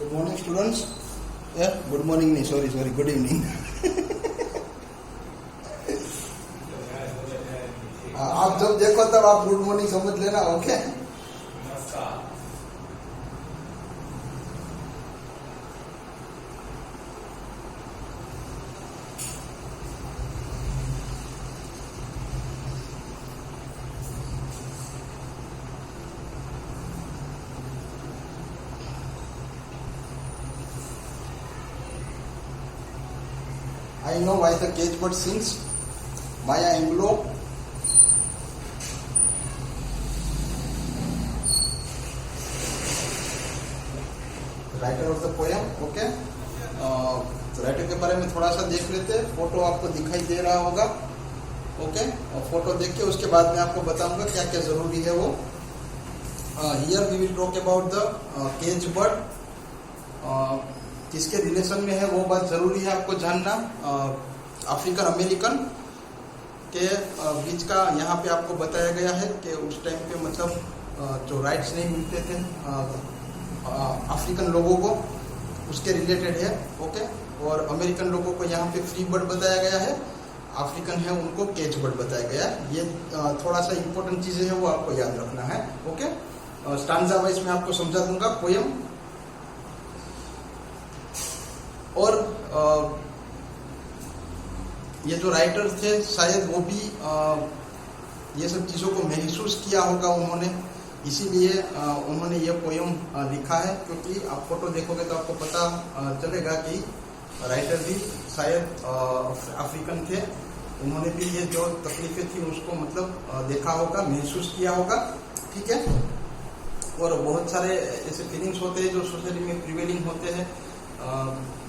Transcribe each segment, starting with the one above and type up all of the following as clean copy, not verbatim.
Good morning students. Good morning नहीं, sorry good evening. आप जब देखो तब आप गुड मॉर्निंग समझ लेना, okay. I know why the cage bird sings. Maya Angelou. Writer of the poem, okay. Writer के बारे में थोड़ा सा देख लेते हैं। फोटो आपको दिखाई दे रहा होगा, ओके। और फोटो देख के उसके बाद में आपको बताऊंगा क्या क्या जरूरी है वो। Here we will talk about the cage bird. किसके रिलेशन में है वो बात जरूरी है आपको जानना। अफ्रीकन अमेरिकन के बीच का यहाँ पे आपको बताया गया है कि उस टाइम पे मतलब जो राइट्स नहीं मिलते थे अफ्रीकन लोगों को, उसके रिलेटेड है, ओके। और अमेरिकन लोगों को यहाँ पे फ्री बर्ड बताया गया है, अफ्रीकन है उनको केज बर्ड बताया गया है। ये थोड़ा सा इंपॉर्टेंट चीजें हैं वो आपको याद रखना है, ओके। स्टांजा वाइज में आपको समझा दूंगा पोएम। और ये जो राइटर थे शायद वो भी ये सब चीज़ों को महसूस किया होगा उन्होंने, इसीलिए उन्होंने ये पोएम लिखा है। क्योंकि आप फोटो देखोगे तो आपको पता चलेगा कि राइटर भी शायद अफ्रीकन थे। उन्होंने भी ये जो तकलीफें थी उसको मतलब देखा होगा, महसूस किया होगा, ठीक है। और बहुत सारे ऐसे फीलिंग्स होते हैं जो सोसाइटी में प्रिवेलिंग होते हैं।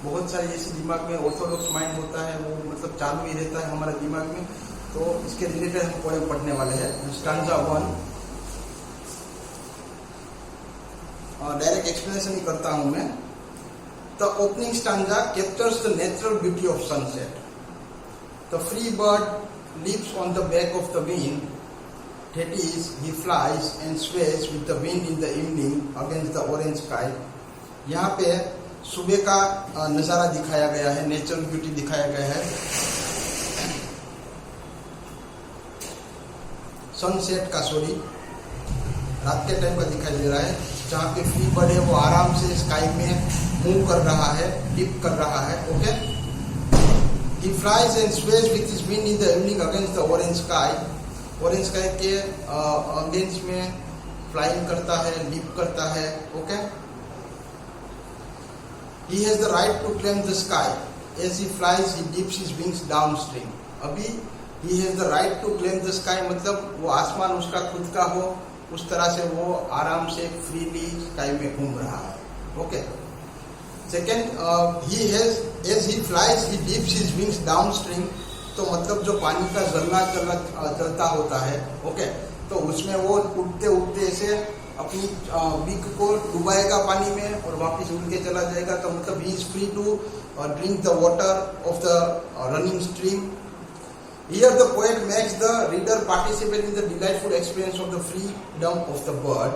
बहुत सारे ऐसे दिमाग में ऑर्थोडॉक्स माइंड होता है, वो मतलब चालू ही रहता है हमारे दिमाग में। तो इसके रिलेटेड हम पोएम पढ़ने वाले हैं। स्टांजा 1, डायरेक्ट एक्सप्लेनेशन ही करता हूं मैं। The opening stanza captures the natural beauty of sunset. The free bird lives on the back of the wind, that is, he flies and sways with the wind in the evening against the orange sky। यहाँ पे सुबह का नजारा दिखाया गया है, natural beauty दिखाया गया है, सनसेट का, सॉरी रात के टाइम का दिखाई दे रहा है, जहाँ पे फ्री बर्ड है वो आराम से स्काई में मूव कर रहा है, डिप कर रहा है, okay. He flies and sways with his wing in the evening against the orange sky। Orange sky के अगेंस्ट में फ्लाइंग करता है, डिप करता है, okay. He has the right to claim the sky. As he flies, he dips his wings downstream. अभी he has the right to claim the sky मतलब वो आसमान उसका खुद का हो, उस तरह से वो आराम से फ्रीली स्काई में घूम रहा है, okay. Second, he has as he flies, he dips his wings downstream। तो मतलब जो पानी का झरना चलता होता है, ओके, तो उसमें वो उड़ते उड़ते ऐसे अपनी बीक को डुबाएगा पानी में और वापस उड़ के चला जाएगा। तो मतलब he is free to drink the water of the running stream. Here the poet makes the reader participate in the delightful experience of the freedom of the bird.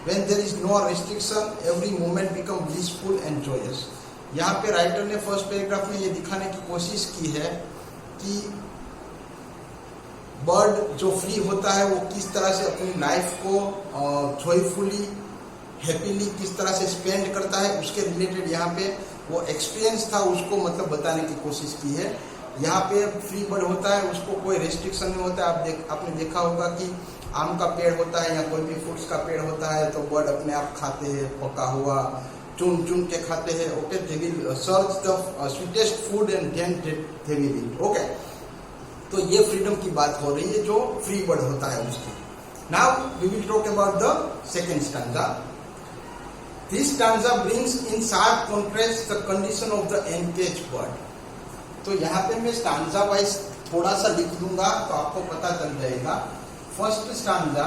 When there is no restriction, every moment become blissful and joyous. यहाँ पे writer ने first paragraph में ये दिखाने की कोशिश की है कि बर्ड जो फ्री होता है वो किस तरह से अपनी लाइफ को जॉयफुली, हैप्पीली किस तरह से स्पेंड करता है, उसके रिलेटेड यहाँ पे वो एक्सपीरियंस था उसको मतलब बताने की कोशिश की है। यहाँ पे फ्री बर्ड होता है, उसको कोई रेस्ट्रिक्शन नहीं होता है। आपने देखा होगा कि आम का पेड़ होता है या कोई भी फ्रूट्स का पेड़ होता है तो बर्ड अपने आप खाते हैं, पका हुआ चुन चुन के खाते हैं, okay. They will search the sweetest food and then they will eat, okay. तो ये फ्रीडम की बात हो रही है जो फ्री बर्ड होता है उसकी। Now we will talk about the second stanza. This stanza brings in sharp contrast the condition of the encage bird. तो यहाँ पे मैं स्टांजा वाइज थोड़ा सा लिख दूंगा तो आपको पता चल जाएगा। फर्स्ट स्टांजा,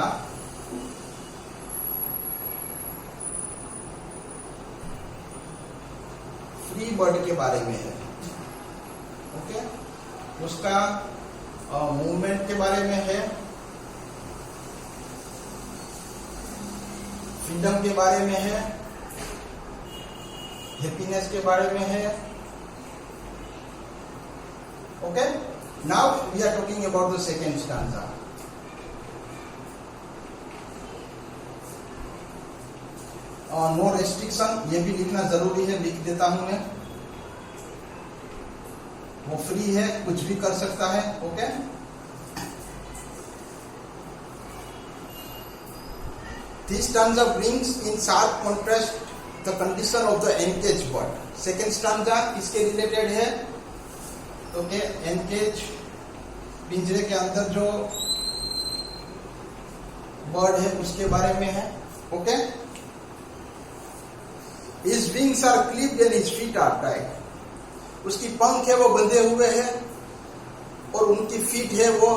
फ्री बर्ड के बारे में है, ओके। उसका मूवमेंट के बारे में है, फ्रीडम के बारे में है, हैप्पीनेस के बारे में है। Okay, now we are talking about the second stanza. No restriction, ये भी लिखना जरूरी है, लिख देता हूं मैं। वो फ्री है, कुछ भी कर सकता है। Okay, this stanza brings in sharp contrast the condition of the encage bird. Second stanza किसके रिलेटेड है? ओके, एनकेज, पिंजरे के अंदर जो बर्ड है उसके बारे में है। Okay, His wings are clipped and his feet are tied. उसकी पंख है वो बंधे हुए हैं और उनकी फीट है वो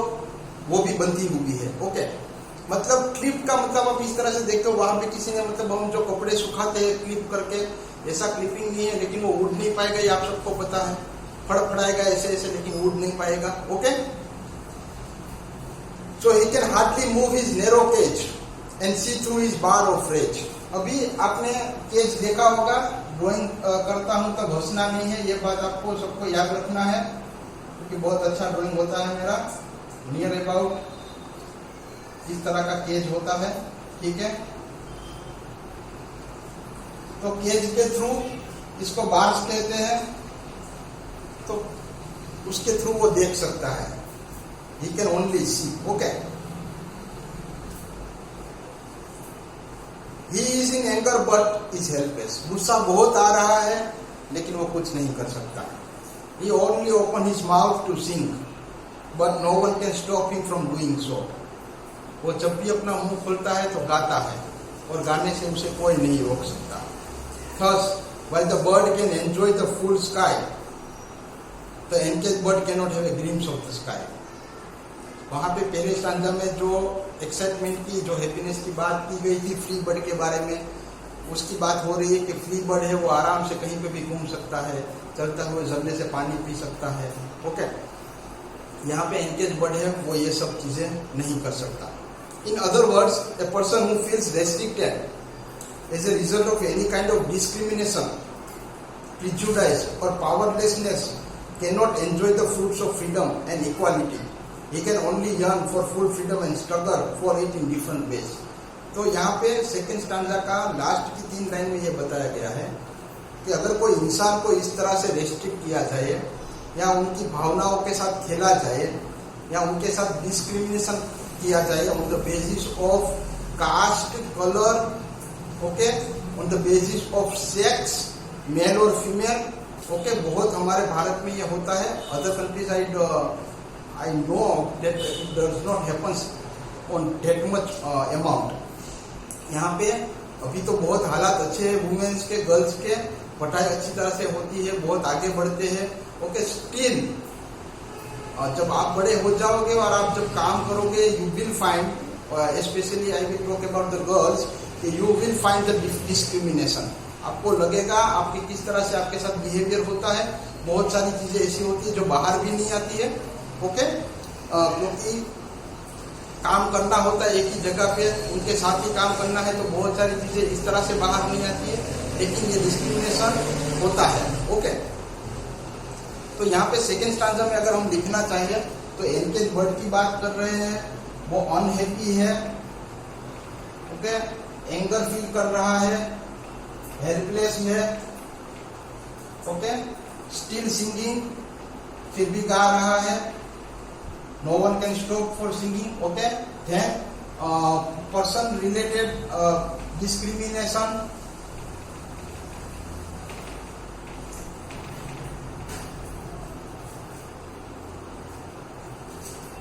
भी बंधी हुई है। ओके, मतलब क्लिप का मतलब आप इस तरह से देखते हो, वहां पे किसी ने मतलब हम जो कपड़े सुखाते हैं क्लिप करके, ऐसा क्लिपिंग नहीं है, लेकिन वो उड़ नहीं पाएगा, ये आप सबको पता है। फड़फड़ाएगा ऐसे ऐसे, लेकिन उड़ नहीं पाएगा। Okay, so he can hardly move his narrow cage and see through his bar of rage. अभी आपने केज देखा होगा, ड्राइंग करता हूं तो घोषणा नहीं है, ये बात आपको सबको याद रखना है, क्योंकि बहुत अच्छा ड्राइंग होता है मेरा। नियर अबाउट इस तरह का केज होता है, ठीक है। तो केज के थ्रू, इसको बार्स कहते हैं, तो उसके थ्रू वो देख सकता है। He can only see. Okay, He is in anger but is helpless. गुस्सा बहुत आ रहा है लेकिन वो कुछ नहीं कर सकता। He only open his mouth to sing, but no one can stop him from doing so. वो जब भी अपना मुंह खोलता है तो गाता है और गाने से उसे कोई नहीं रोक सकता। Thus, while the bird can enjoy the full sky, the encaged bird cannot have a glimpse of the sky. वहां पे पहले स्टांजा में जो एक्साइटमेंट की, जो हैप्पीनेस की बात की गई थी फ्री बर्ड के बारे में, उसकी बात हो रही है कि फ्री बर्ड है वो आराम से कहीं पे भी घूम सकता है, चलता हुए झरने से पानी पी सकता है। ओके, यहाँ पे एनकेज बर्ड है वो ये सब चीजें नहीं कर सकता। In other words, a person who feels restricted as a result of any kind of discrimination, prejudice और powerlessness can not enjoy the fruits of freedom and equality. He can only yearn for full freedom and struggle for it in different ways. तो यहाँ पे second stanza का last की 3 line में ये बताया गया है कि अगर कोई इंसान को इस तरह से रेस्ट्रिक्ट किया जाए या उनकी भावनाओं के साथ खेला जाए या उनके साथ डिस्क्रिमिनेशन किया जाए on the basis of caste, colour, okay, on the basis of sex, male और फीमेल। ओके, बहुत हमारे भारत में ये होता है। Other countries I know that it does not happen on that much amount. यहाँ पे अभी तो बहुत हालात अच्छे हैं वुमेन्स के, गर्ल्स के, पढ़ाई अच्छी तरह से होती है, बहुत आगे बढ़ते हैं। ओके, स्टिल जब आप बड़े हो जाओगे और आप जब काम करोगे, you will find, specially I will talk about the girls, you will find the discrimination. आपको लगेगा आपके किस तरह से आपके साथ बिहेवियर होता है। बहुत सारी चीजें ऐसी होती है जो बाहर भी नहीं आती है। ओके, क्योंकि काम करना होता है एक ही जगह पे, उनके साथ ही काम करना है, तो बहुत सारी चीजें इस तरह से बाहर नहीं आती है, लेकिन ये डिस्क्रिमिनेशन होता है। ओके, तो यहाँ पे सेकेंड स्टांजा में अगर हम लिखना चाहिए तो एनकेज बर्ड की बात कर रहे हैं, वो अनहैप्पी है। ओके, एंगर फील कर रहा है, हेल्पलेस है। ओके, स्टिल सिंगिंग, फिर भी गा रहा है। No one can stop for singing. Okay, then person related discrimination,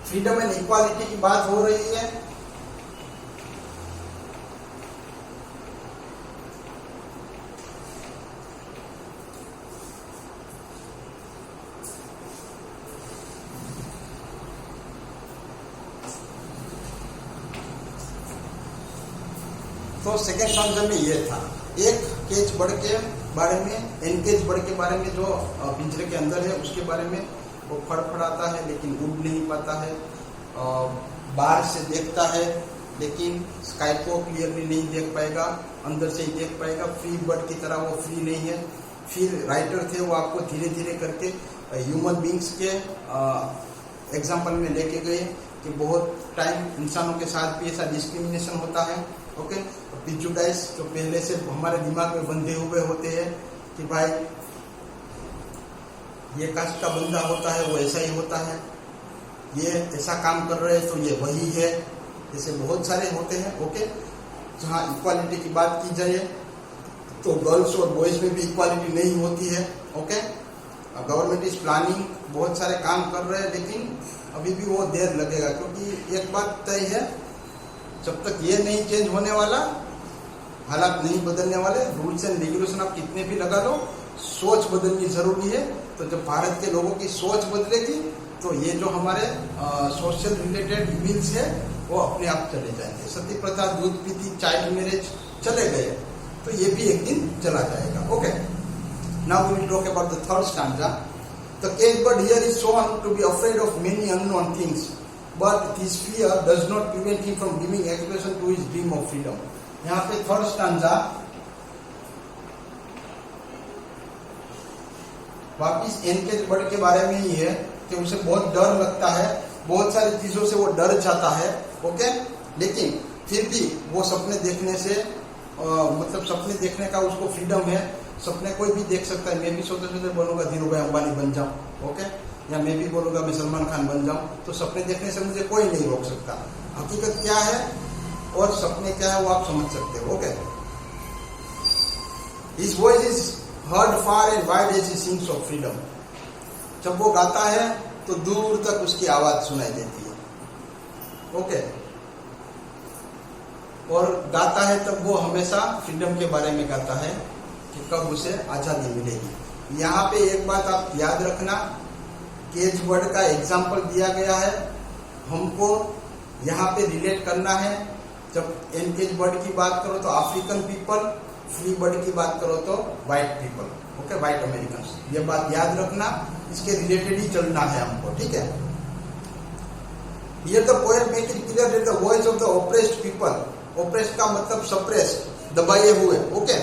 freedom and equality की बात हो रही है। तो सेकेंड स्टांजा में ये था, एक केज बर्ड के बारे में, एनकेज बर्ड के बारे में जो पिंजरे के अंदर है उसके बारे में, वो फड़फड़ाता है लेकिन उड़ नहीं पाता है, बाहर से देखता है लेकिन स्काई को क्लियरली नहीं देख पाएगा, अंदर से ही देख पाएगा। फ्री बर्ड की तरह वो फ्री नहीं है, फिर राइटर थे वो आपको धीरे धीरे करके ह्यूमन बींग्स के एग्जाम्पल में लेके गए कि बहुत टाइम इंसानों के साथ भी ऐसा डिस्क्रिमिनेशन होता है। ओके, प्रिजुडाइज जो पहले से हमारे दिमाग में बंधे हुए होते हैं कि भाई ये कास्ट का बंदा होता है वो ऐसा ही होता है, ये ऐसा काम कर रहे हैं तो ये वही है, ऐसे बहुत सारे होते हैं। ओके, जहाँ इक्वालिटी की बात की जाए तो गर्ल्स और बॉयज में भी इक्वालिटी नहीं होती है। ओके, गवर्नमेंट इज प्लानिंग, बहुत सारे काम कर रहे हैं, लेकिन अभी भी वो देर लगेगा, क्योंकि एक बात तय है, जब तक ये नहीं चेंज होने वाला, हालात नहीं बदलने वाले, रूल्स एंड रेगुलेशन आप कितने भी लगा लो, सोच बदलनी जरूरी है। तो जब भारत के लोगों की सोच बदलेगी तो ये जो हमारे सोशल रिलेटेड इविल्स है वो अपने आप चले जाएंगे। सती प्रथा, दूध पीती, चाइल्ड मैरिज चले गए तो ये भी एक दिन चला जाएगा। Okay, now we will talk about the third stanza. The cage bird here is shown to be afraid of many unknown things, but his fear does not prevent him from giving expression to his dream of freedom. यहाँ पे third stanza वापिस engage bird के बारे में ही है कि उसे बहुत डर लगता है, बहुत सारी चीजों से वो डर जाता है। ओके, लेकिन फिर भी वो सपने देखने से मतलब सपने देखने का उसको फ्रीडम है, सपने कोई भी देख सकता है। मैं भी सोते सोते बोलूंगा धीरू भाई अंबानी बन जाऊं, ओके, या मैं भी बोलूंगा मैं सलमान खान बन जाऊं, तो सपने देखने से मुझे कोई नहीं रोक सकता। हकीकत क्या है और सपने क्या है वो आप समझ सकते हो। Okay, His voice is heard far and wide as he sings of freedom. जब वो गाता है तो दूर तक उसकी आवाज सुनाई देती है। ओके, और गाता है तब वो हमेशा फ्रीडम के बारे में गाता है कि कब उसे आजादी मिलेगी। यहाँ पे एक बात आप याद रखना, केज बर्ड का एग्जाम्पल दिया गया है, हमको यहाँ पे रिलेट करना है। जब एनकेज बर्ड की बात करो तो अफ्रीकन पीपल, फ्री बर्ड की बात करो तो white people, okay, white American. ये बात याद रखना, इसके रिलेटेड ही चलना है हमको, ठीक है। Here the poet make it clear that the voice of the oppressed people, oppressed का मतलब suppressed, दबाए हुए, okay,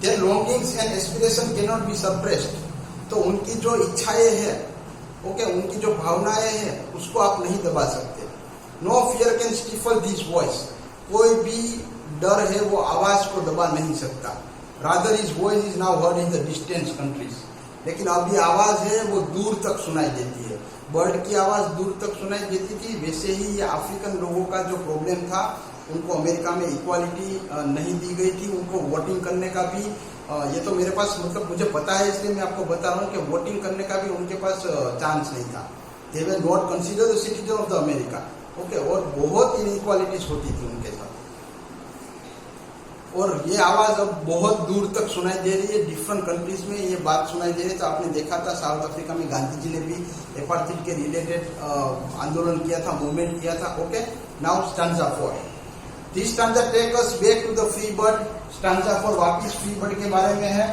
their longings and aspiration cannot be suppressed। तो उनकी जो इच्छाएं हैं, ओके, उनकी जो भावनाएं हैं उसको आप नहीं दबा सकते। No fear can stifle this voice, कोई भी डर है वो आवाज को दबा नहीं सकता। Rather his voice is now heard in the distant countries, लेकिन अभी आवाज है वो दूर तक सुनाई देती है। बर्ड की आवाज दूर तक सुनाई देती थी, वैसे ही ये अफ्रीकन लोगों का जो प्रॉब्लम था, उनको अमेरिका में इक्वालिटी नहीं दी गई थी, उनको वोटिंग करने का भी ये तो मेरे पास मतलब मुझे पता है इसलिए मैं आपको बता रहा हूँ कि वोटिंग करने का भी उनके पास चांस नहीं था। They were not consider the citizen of the America, okay, और बहुत इनइक्वालिटीज होती थी उनके साथ। और ये आवाज अब बहुत दूर तक सुनाई दे रही है, डिफरेंट कंट्रीज में ये बात सुनाई दे रही है। तो आपने देखा था साउथ अफ्रीका में गांधी जी ने भी एपार्थाइड के रिलेटेड आंदोलन किया था, मूवमेंट किया था। Okay, now stanza 4, this stanza take us back to the free bird. Stanza 4 वापिस फ्री बर्ड के बारे में है।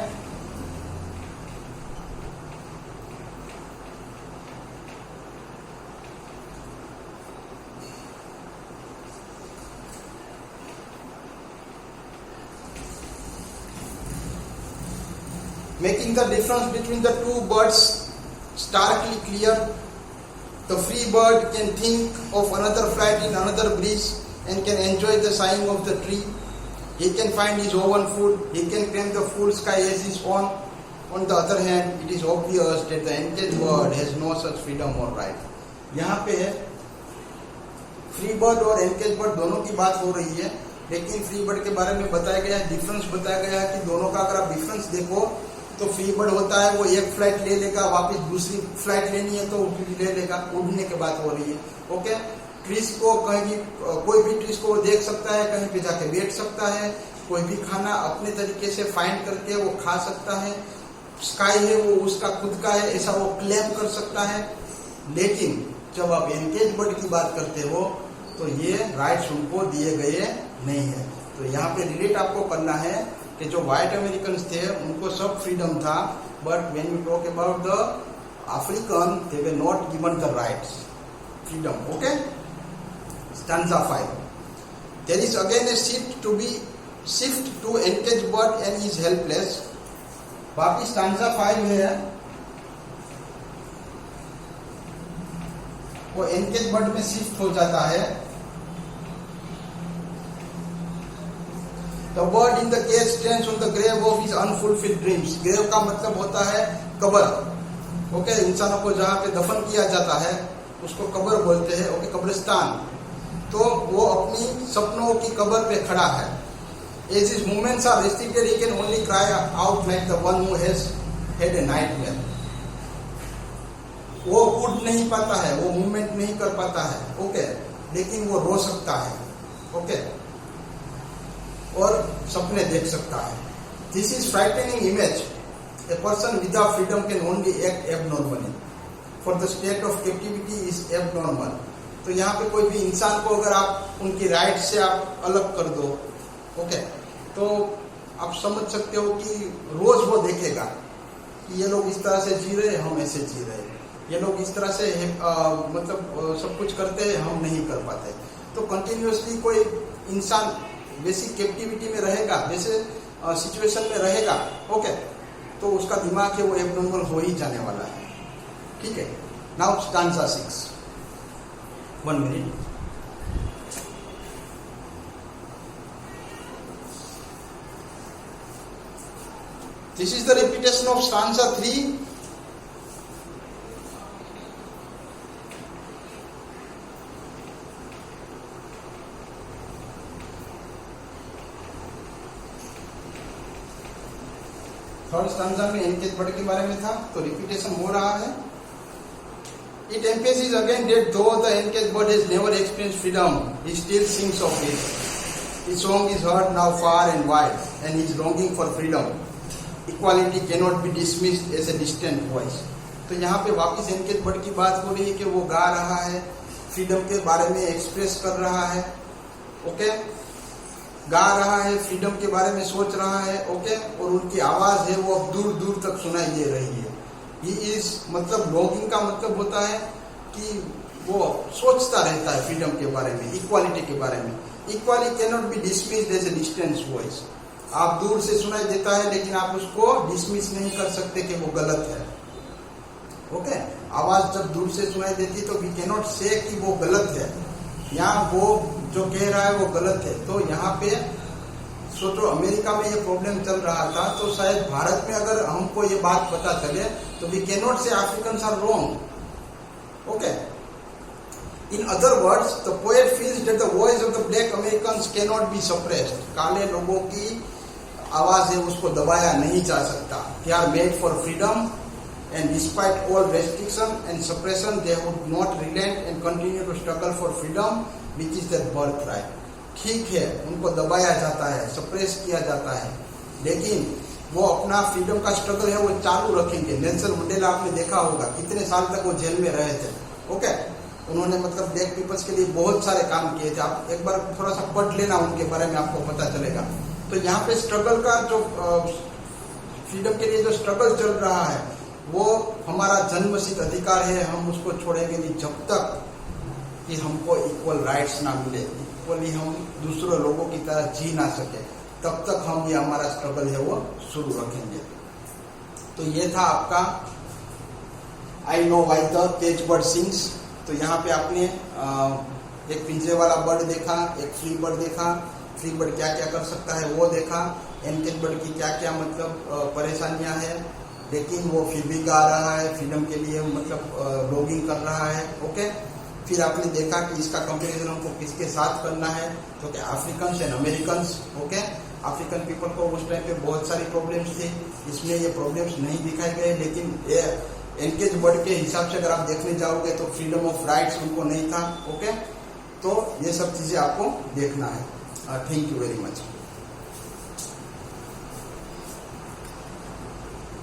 Making the difference between the two birds starkly clear, the free bird can think of another flight in another breeze and can enjoy the sighing of the tree. He can find his own food. He can claim the full sky as his own. On the other hand, it is obvious that the encaged bird has no such freedom or right. यहाँ पे free bird और engage bird दोनों की बात हो रही है, लेकिन फ्री बर्ड के बारे में बताया गया है, डिफरेंस बताया गया है कि दोनों का अगर आप डिफरेंस देखो तो फ्री बर्ड होता है वो एक फ्लाइट ले लेगा, वापस दूसरी फ्लाइट लेनी है तो ले लेगा, उड़ने की बात हो रही है। ओके, ट्रीज को कहीं भी, कोई भी ट्रीज को वो देख सकता है, कहीं पे जाके बैठ सकता है, कोई भी खाना अपने तरीके से फाइंड करके वो खा सकता है। स्काई है वो उसका खुद का है, ऐसा वो क्लेम कर सकता है। लेकिन जब आप एनकेज बर्ड की बात करते हो तो ये राइट्स उनको दिए गए नहीं है। तो यहाँ पे रिलेट आपको करना है कि जो व्हाइट अमेरिकन थे उनको सब फ्रीडम था, but when you talk about the African they were not given the rights, freedom. Okay, stanza 5, there is again a shift to encage bird and is helpless. वापिस स्टांजा 5 है, वो engage bird में shift हो जाता है। The bird in the cage stands on the grave of his unfulfilled dreams. Grave का मतलब होता है कब्र। ओके, इंसानों को जहाँ पे दफन किया जाता है उसको कब्र बोलते हैं। ओके, कब्रिस्तान। तो वो अपनी सपनों की कब्र पे खड़ा है। As his movements are restricted, he can only cry out like the one who has had a nightmare. वो उड़ नहीं पाता है, वो मूवमेंट नहीं कर पाता है। ओके, लेकिन वो रो सकता है। ओके, और सपने देख सकता है। This is frightening image. A person without freedom can only act abnormally. For the state of captivity is abnormal. तो यहाँ पे कोई भी इंसान को अगर आप उनकी राइट से आप अलग कर दो, ओके, तो आप समझ सकते हो कि रोज वो देखेगा कि ये लोग इस तरह से जी रहे हैं, हम ऐसे जी रहे हैं, ये लोग इस तरह से मतलब सब कुछ करते हैं, हम नहीं कर पाते। तो कंटिन्यूअसली कोई इंसान वैसी कैप्टिविटी में रहेगा, वैसे सिचुएशन में रहेगा, ओके, तो उसका दिमाग है वो एबनॉर्मल हो ही जाने वाला है। ठीक है, now stanza 6, 1 minute। This is the repetition of stanza 3. Third stanza में एनकेज बर्ड के बारे में था, तो रिपीटेशन हो रहा है। It emphasizes again that though the encaged bird has never experienced freedom, he still sings of it. His song is heard now far and wide, and his longing for freedom, equality cannot be dismissed as a distant voice. तो यहाँ पे वापिस engage bird की बात हो रही है कि वो गा रहा है, फ्रीडम के बारे में एक्सप्रेस कर रहा है। ओके, गा रहा है, फ्रीडम के बारे में सोच रहा है। ओके, और उनकी आवाज है वो अब दूर दूर तक सुनाई दे रही है। ही इज मतलब लॉन्गिंग का मतलब होता है कि वो सोचता रहता है फ्रीडम के बारे में, इक्वालिटी के बारे में। Equality cannot be dismissed as a distance voice. आप दूर से सुनाई देता है लेकिन आप उसको डिसमिस नहीं कर सकते कि वो गलत है। ओके, आवाज जब दूर से सुनाई देती तो वी कैनॉट से कि वो गलत है, यहाँ वो जो कह रहा है वो गलत है। तो यहाँ पे सोचो, अमेरिका में ये प्रॉब्लम चल रहा था, तो शायद भारत में अगर हमको ये बात पता चले तो we cannot say Africans are wrong. Okay, in other words the poet feels that the voice of the black Americans cannot be suppressed. काले लोगों की आवाज है उसको दबाया नहीं जा सकता। They are made for freedom and despite all restriction and suppression they would not relent and continue to struggle for freedom which is their birthright. ठीक है, उनको दबाया जाता है, सप्रेस किया जाता है, लेकिन वो अपना फ्रीडम का स्ट्रगल है वो चालू रखेंगे। नेल्सन मंडेला आपने देखा होगा, कितने साल तक वो जेल में रहे थे। ओके, उन्होंने मतलब ब्लैक पीपल्स के लिए बहुत सारे काम किए थे। आप एक बार थोड़ा सा पढ़ लेना उनके बारे में, आपको पता चलेगा। तो यहाँ पे स्ट्रगल का जो फ्रीडम के लिए जो स्ट्रगल चल रहा है वो हमारा जन्मसिद्ध अधिकार है, हम उसको छोड़ेंगे नहीं जब तक कि हमको इक्वल राइट्स ना मिले, इक्वली हम दूसरे लोगों की तरह जी ना सके, तब तक हम ये हमारा स्ट्रगल है वो शुरू रखेंगे। तो ये था आपका I know why the cage bird sings. तो यहाँ पे आपने एक पिंजरे वाला बर्ड देखा, एक फ्री बर्ड देखा, फ्री बर्ड क्या क्या कर सकता है वो देखा, एनकेज बर्ड की क्या क्या मतलब परेशानियां हैं, लेकिन वो फिर भी गा रहा है फ्रीडम के लिए, मतलब लॉगिंग कर रहा है। ओके, फिर आपने देखा कि इसका कंपैरिजन हमको किसके साथ करना है, तो कि African and American. Okay, African people को उस टाइम पे बहुत सारी प्रॉब्लम्स थी, इसमें ये प्रॉब्लम्स नहीं दिखाए गए, लेकिन ये एनकेज बर्ड के हिसाब से अगर आप देखने जाओगे तो फ्रीडम ऑफ राइट्स उनको नहीं था। ओके, तो ये सब चीजें आपको देखना है। Thank you very much.